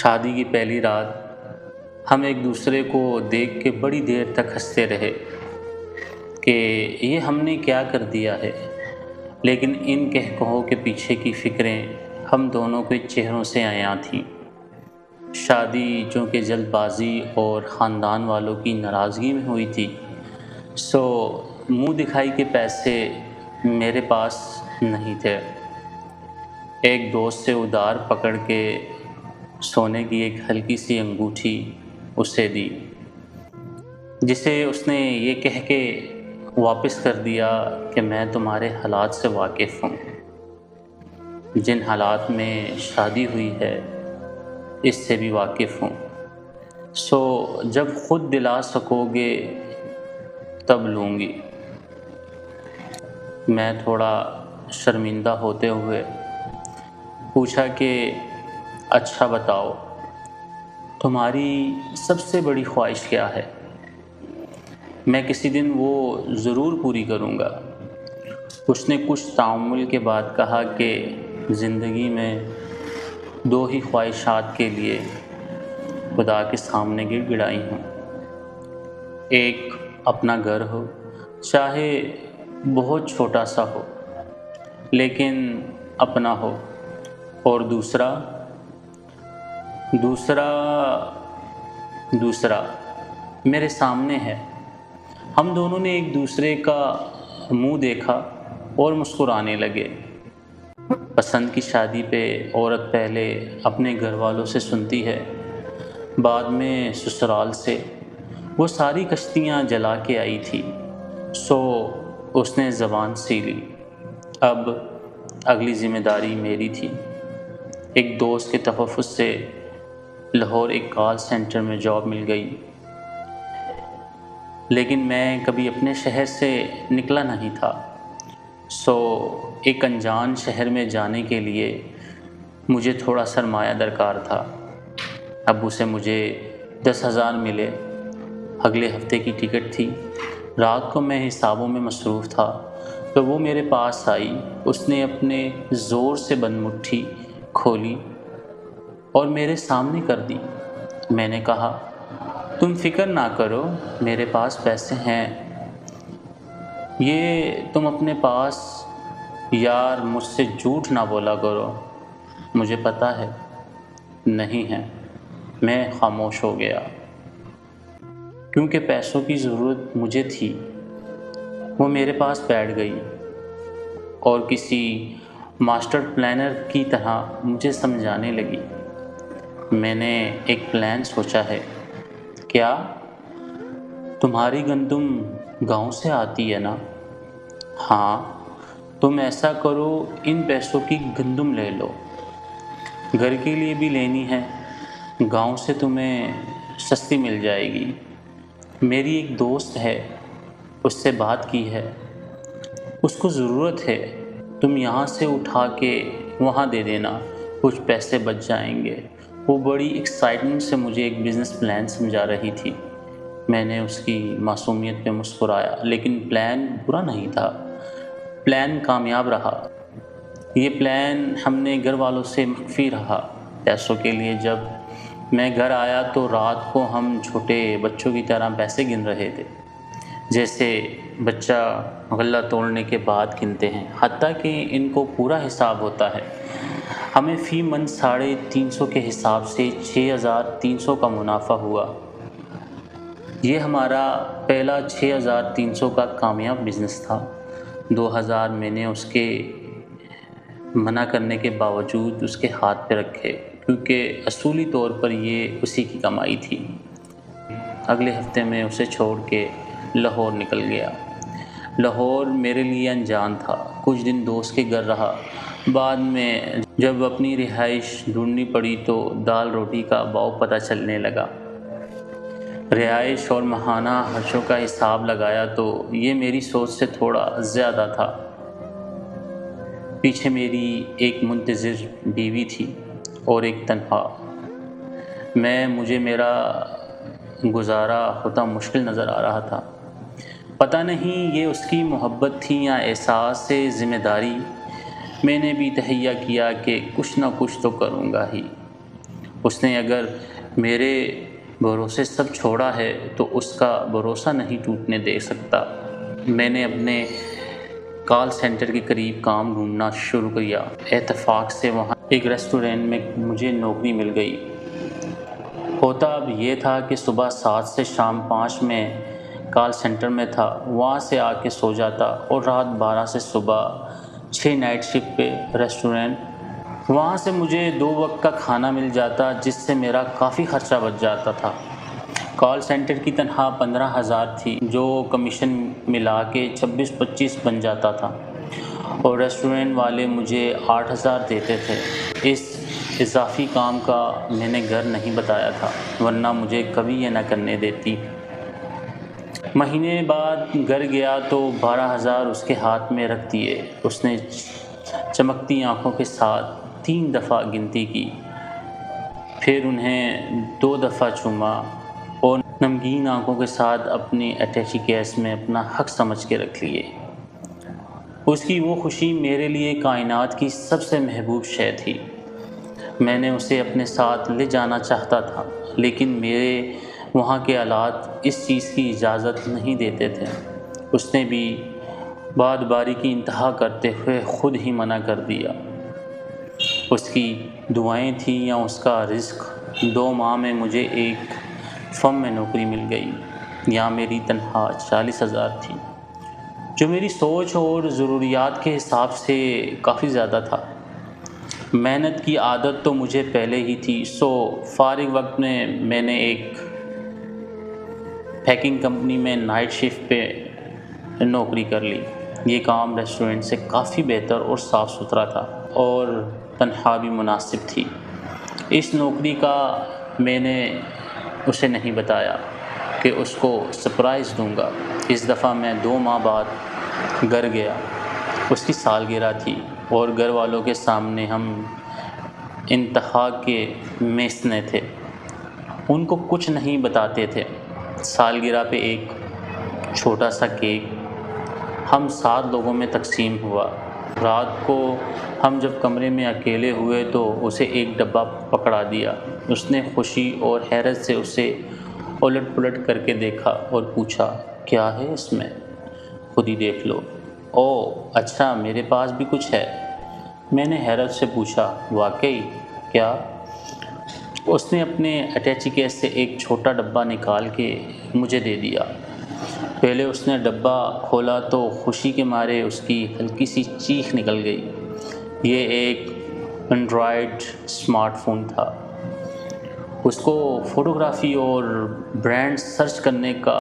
شادی کی پہلی رات ہم ایک دوسرے کو دیکھ کے بڑی دیر تک ہنستے رہے کہ یہ ہم نے کیا کر دیا ہے، لیکن ان کہکہوں کے پیچھے کی فکریں ہم دونوں کے چہروں سے عیاں تھیں۔ شادی چونکہ جلد بازی اور خاندان والوں کی ناراضگی میں ہوئی تھی، سو منہ دکھائی کے پیسے میرے پاس نہیں تھے۔ ایک دوست سے ادھار پکڑ کے سونے کی ایک ہلکی سی انگوٹھی اسے دی، جسے اس نے یہ کہہ کے واپس کر دیا کہ میں تمہارے حالات سے واقف ہوں، جن حالات میں شادی ہوئی ہے اس سے بھی واقف ہوں، سو جب خود دلا سکو گے تب لوں گی۔ میں تھوڑا شرمندہ ہوتے ہوئے پوچھا کہ اچھا بتاؤ، تمہاری سب سے بڑی خواہش کیا ہے؟ میں کسی دن وہ ضرور پوری کروں گا۔ اس نے کچھ تعامل کے بعد کہا کہ زندگی میں دو ہی خواہشات کے لیے خدا کے سامنے گڑ گڑائی ہوں، ایک اپنا گھر ہو، چاہے بہت چھوٹا سا ہو لیکن اپنا ہو، اور دوسرا میرے سامنے ہے۔ ہم دونوں نے ایک دوسرے کا منہ دیکھا اور مسکرانے لگے۔ پسند کی شادی پہ عورت پہلے اپنے گھر والوں سے سنتی ہے، بعد میں سسرال سے۔ وہ ساری کشتیاں جلا کے آئی تھی، سو اس نے زبان سی لی۔ اب اگلی ذمہ داری میری تھی۔ ایک دوست کے تحفظ سے لاہور ایک کال سینٹر میں جاب مل گئی، لیکن میں کبھی اپنے شہر سے نکلا نہیں تھا، سو ایک انجان شہر میں جانے کے لیے مجھے تھوڑا سرمایہ درکار تھا۔ ابو سے مجھے 10,000 ملے۔ اگلے ہفتے کی ٹکٹ تھی۔ رات کو میں حسابوں میں مصروف تھا تو وہ میرے پاس آئی۔ اس نے اپنے زور سے بند مٹھی کھولی اور میرے سامنے کر دی۔ میں نے کہا، تم فکر نہ کرو، میرے پاس پیسے ہیں۔ یہ تم اپنے پاس یار مجھ سے جھوٹ نہ بولا کرو، مجھے پتہ ہے نہیں ہے۔ میں خاموش ہو گیا کیونکہ پیسوں کی ضرورت مجھے تھی۔ وہ میرے پاس بیٹھ گئی اور کسی ماسٹر پلانر کی طرح مجھے سمجھانے لگی۔ میں نے ایک پلان سوچا ہے۔ کیا؟ تمہاری گندم گاؤں سے آتی ہے نا؟ ہاں، تم ایسا کرو، ان پیسوں کی گندم لے لو، گھر کے لیے بھی لینی ہے، گاؤں سے تمہیں سستی مل جائے گی۔ میری ایک دوست ہے، اس سے بات کی ہے، اس کو ضرورت ہے، تم یہاں سے اٹھا کے وہاں دے دینا، کچھ پیسے بچ جائیں گے۔ وہ بڑی ایکسائٹمنٹ سے مجھے ایک بزنس پلان سمجھا رہی تھی۔ میں نے اس کی معصومیت پہ مسکرایا، لیکن پلان برا نہیں تھا، پلان کامیاب رہا۔ یہ پلان ہم نے گھر والوں سے مخفی رہا۔ پیسوں کے لیے جب میں گھر آیا تو رات کو ہم چھوٹے بچوں کی طرح پیسے گن رہے تھے، جیسے بچہ غلہ توڑنے کے بعد گنتے ہیں، حتیٰ کہ ان کو پورا حساب ہوتا ہے۔ ہمیں فی منتھ 350 کے حساب سے 6,300 کا منافع ہوا۔ یہ ہمارا پہلا 6,300 کا کامیاب بزنس تھا۔ 2,000 میں نے اس کے منع کرنے کے باوجود اس کے ہاتھ پہ رکھے، کیونکہ اصولی طور پر یہ اسی کی کمائی تھی۔ اگلے ہفتے میں اسے چھوڑ کے لاہور نکل گیا۔ لاہور میرے لیے انجان تھا۔ کچھ دن دوست کے گھر رہا، بعد میں جب اپنی رہائش ڈھونڈنی پڑی تو دال روٹی کا بھاؤ پتہ چلنے لگا۔ رہائش اور ماہانہ خرچوں کا حساب لگایا تو یہ میری سوچ سے تھوڑا زیادہ تھا۔ پیچھے میری ایک منتظر بیوی تھی اور ایک تنہا۔ مجھے میرا گزارا ہوتا مشکل نظر آ رہا تھا۔ پتہ نہیں یہ اس کی محبت تھی یا احساس سے ذمہ داری۔ میں نے بھی تہیہ کیا کہ کچھ نہ کچھ تو کروں گا ہی۔ اس نے اگر میرے بھروسے سب چھوڑا ہے تو اس کا بھروسہ نہیں ٹوٹنے دے سکتا۔ میں نے اپنے کال سینٹر کے قریب کام ڈھونڈنا شروع کیا۔ اتفاق سے وہاں ایک ریسٹورینٹ میں مجھے نوکری مل گئی۔ ہوتا اب یہ تھا کہ صبح 7 سے شام 5 میں کال سینٹر میں تھا، وہاں سے آ کے سو جاتا، اور رات 12 سے صبح 6 نائٹ شفٹ پہ ریسٹورینٹ۔ وہاں سے مجھے 2 وقت کا کھانا مل جاتا، جس سے میرا کافی خرچہ بچ جاتا تھا۔ کال سینٹر کی تنخواہ 15,000 تھی، جو کمیشن ملا کے 26-25 بن جاتا تھا، اور ریسٹورینٹ والے مجھے 8,000 دیتے تھے۔ اس اضافی کام کا میں نے گھر نہیں بتایا تھا، ورنہ مجھے کبھی یہ نہ کرنے دیتی۔ مہینے بعد گھر گیا تو 12,000 اس کے ہاتھ میں رکھ دیے۔ اس نے چمکتی آنکھوں کے ساتھ 3 دفعہ گنتی کی، پھر انہیں 2 دفعہ چوما، اور نمگین آنکھوں کے ساتھ اپنی اٹیچی کیس میں اپنا حق سمجھ کے رکھ لیے۔ اس کی وہ خوشی میرے لیے کائنات کی سب سے محبوب شے تھی۔ میں نے اسے اپنے ساتھ لے جانا چاہتا تھا، لیکن میرے وہاں کے حالات اس چیز کی اجازت نہیں دیتے تھے۔ اس نے بھی بات باری کی انتہا کرتے ہوئے خود ہی منع کر دیا۔ اس کی دعائیں تھیں یا اس کا رزق۔ 2 ماہ میں مجھے ایک فرم میں نوکری مل گئی۔ یہاں میری تنخواہ 40,000 تھی، جو میری سوچ اور ضروریات کے حساب سے کافی زیادہ تھا۔ محنت کی عادت تو مجھے پہلے ہی تھی، سو فارغ وقت میں میں نے ایک پیکنگ کمپنی میں نائٹ شفٹ پہ نوکری کر لی۔ یہ کام ریسٹورینٹ سے کافی بہتر اور صاف ستھرا تھا، اور تنخواہ بھی مناسب تھی۔ اس نوکری کا میں نے اسے نہیں بتایا کہ اس کو سرپرائز دوں گا۔ اس دفعہ میں 2 ماہ بعد گھر گیا۔ اس کی سالگرہ تھی، اور گھر والوں کے سامنے ہم انتہا کے میسنے تھے، ان کو کچھ نہیں بتاتے تھے۔ سالگرہ پہ ایک چھوٹا سا کیک ہم 7 لوگوں میں تقسیم ہوا۔ رات کو ہم جب کمرے میں اکیلے ہوئے تو اسے ایک ڈبہ پکڑا دیا۔ اس نے خوشی اور حیرت سے اسے الٹ پلٹ کر کے دیکھا اور پوچھا، کیا ہے اس میں؟ خود ہی دیکھ لو۔ اوہ اچھا، میرے پاس بھی کچھ ہے۔ میں نے حیرت سے پوچھا، واقعی؟ کیا؟ اس نے اپنے اٹیچی کیس سے ایک چھوٹا ڈبہ نکال کے مجھے دے دیا۔ پہلے اس نے ڈبہ کھولا تو خوشی کے مارے اس کی ہلکی سی چیخ نکل گئی۔ یہ ایک اینڈرائڈ اسمارٹ فون تھا۔ اس کو فوٹوگرافی اور برانڈ سرچ کرنے کا